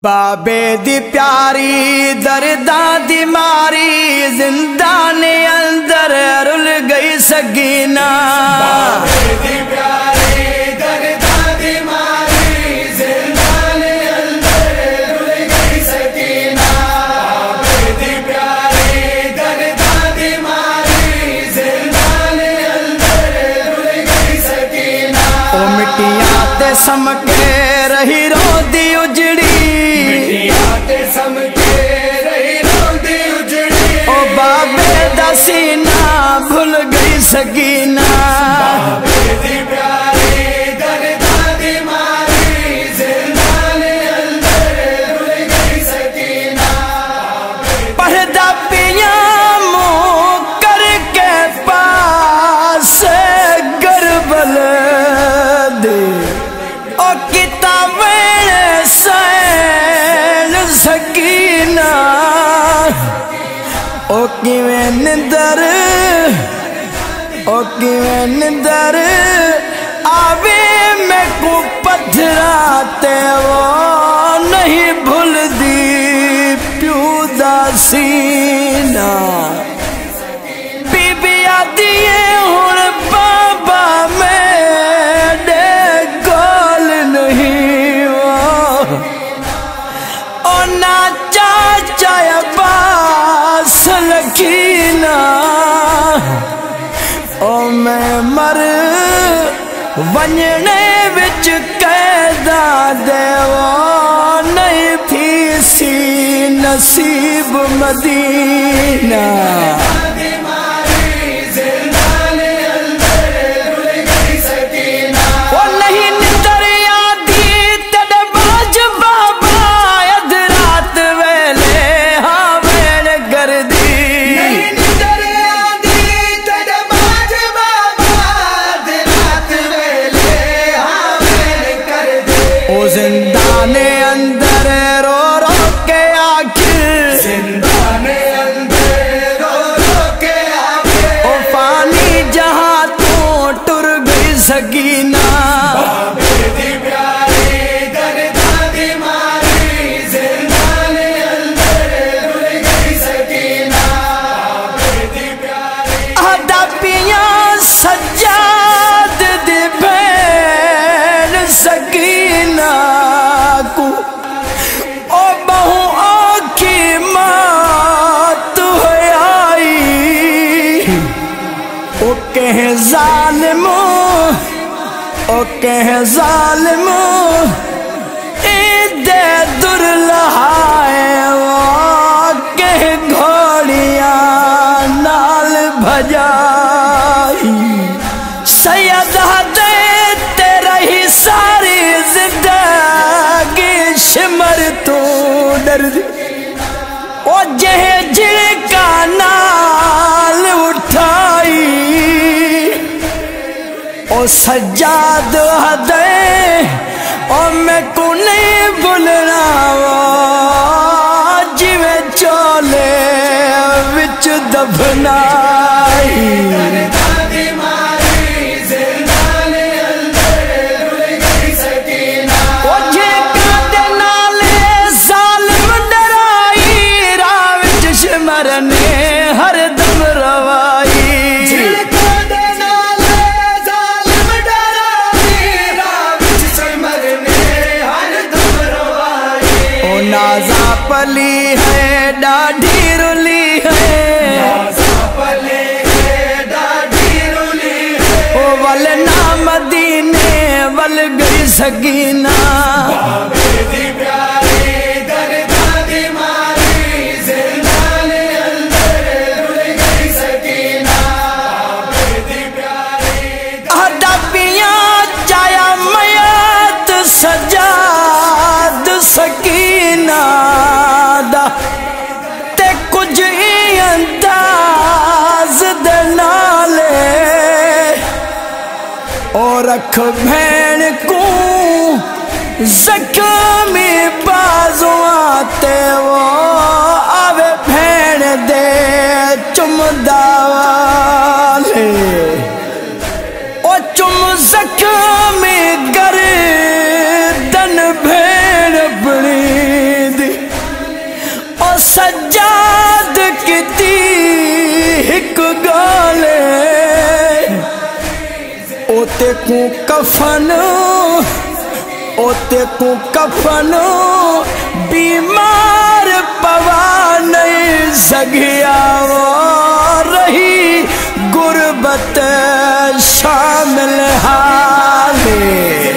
بابے دی پیاری درداں دی ماری زندان اندر رل گئی سکینہ بابے دی پیاری درداں دی ماری زندان اندر رل گئی سکینہ بابے دی پیاری درداں دی ماری زندان اندر رل گئی سکینہ او مٹیاں تے سمکے رہی رو دی اجڑی بابے دا سینہ بھول گئی سکینہ بابے دی پیاری درداں دی ماری زندان اندر رل گئی سکینہ پردہ پیاں منہ کر کے پاس گربل دے او کتابیں سین سکینہ او کیویں نندر آوے میں کو پتھراتے وہ نہیں بھول دی پیو دا سینہ بی بی آدیے ہن بابا میرے گول نہیں او نا چاچا عباس لکھینا او میں مر ونجنے وچ قیدا دیو نہیں تھی سی نصیب مدینہ زندان اندر رو رو کے آخر زندان اندر رو رو کے آخر او پانی جہاں تو ٹر گئی سکینہ بابے دی پیاری درداں دی ماری زندان اندر رل گئی سکینہ بابے دی پیاری ادا پیاں سجاد دی بہن سکینہ کو او بہو آنکھی مات ہوئی آئی او کہیں ظالم ایدے در لہائے وہ کہ گھوڑیاں نال بھجائی سید دے تیرا ہی ساری زندگی شمر تو ڈر دی او جہ جھڑکا نال اٹھائی او سجاد ہدے او میں کو نہیں بھولنا جویں چولے وچ دفنائی ہر دم روائی او نازا پلی ہے ڈاڈھی رلی ہے او ول نا مدینے ول گئی سکینہ بابے دی پیاری درداں دی ماری زندان اندر رل گئی سکینہ بابے دی پیاری ادا پیاں چایا میت سجاد سکینہ دا تے کچھ ہی انداز دے نالے اور رکھ بھین کو زخمی بازو آتے وہ آوے بھین دے چمدا والے او چم زخمی گردن بھین اپنی کتی ہک گالے اوتے کو کفن بیمار پوا نہیں سگیا رہی غربت شامل حالے